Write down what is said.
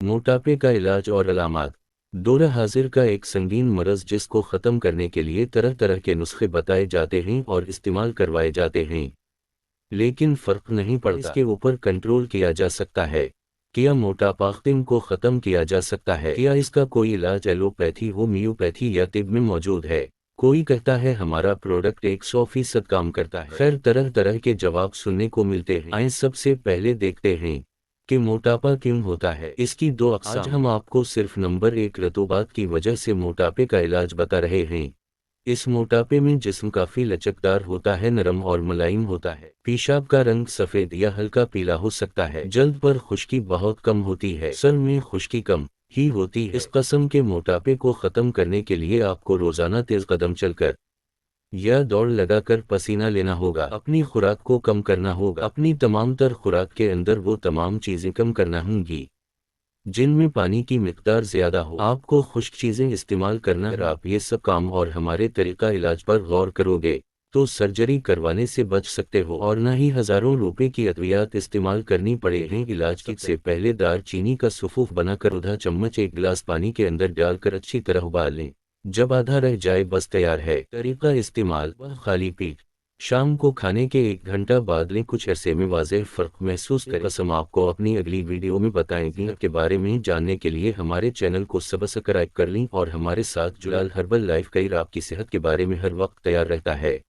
मोटापे का इलाज और अलामात। दौरा हाजिर का एक संगीन मरज जिसको ख़त्म करने के लिए तरह तरह के नुस्खे बताए जाते हैं और इस्तेमाल करवाए जाते हैं, लेकिन फ़र्क नहीं पड़ता। इसके ऊपर कंट्रोल किया जा सकता है। क्या मोटापा को ख़त्म किया जा सकता है? क्या इसका कोई इलाज एलोपैथी, होम्योपैथी या तिब में मौजूद है? कोई कहता है हमारा प्रोडक्ट 100% काम करता है। खैर, तरह तरह के जवाब सुनने को मिलते हैं। आइए सबसे पहले देखते हैं कि मोटापा क्यों होता है। इसकी दो अक़साम। आज हम आपको सिर्फ नंबर 1 रतूबात की वजह से मोटापे का इलाज बता रहे हैं। इस मोटापे में जिस्म काफी लचकदार होता है, नरम और मुलायम होता है। पेशाब का रंग सफेद या हल्का पीला हो सकता है। जल्द पर खुश्की बहुत कम होती है। सर में खुश्की कम ही होती है। इस किस्म के मोटापे को खत्म करने के लिए आपको रोजाना तेज कदम चलकर या दौड़ लगाकर पसीना लेना होगा। अपनी खुराक को कम करना होगा। अपनी तमाम तर खुराक के अंदर वो तमाम चीजें कम करना होंगी जिनमें पानी की मिकदार ज्यादा हो। आपको खुश्क चीजें इस्तेमाल करना। अगर आप ये सब काम और हमारे तरीका इलाज पर गौर करोगे तो सर्जरी करवाने से बच सकते हो और न ही हजारों रुपए की अद्वियात इस्तेमाल करनी पड़ेगी। इलाज की से पहले दार चीनी का सुफूफ बनाकर आधा चम्मच एक गिलास पानी के अंदर डालकर अच्छी तरह उबाल लें। जब आधा रह जाए बस तैयार है। तरीका इस्तेमाल: खाली पेट शाम को खाने के 1 घंटा बाद लें। कुछ ऐसे में वाज़ेह फ़र्क महसूस करें। कसम आपको अपनी अगली वीडियो में बताएंगे। के बारे में जानने के लिए हमारे चैनल को सब्सक्राइब कर लें और हमारे साथ जुड़ाल हर्बल लाइफ केयर आपकी सेहत के बारे में हर वक्त तैयार रहता है।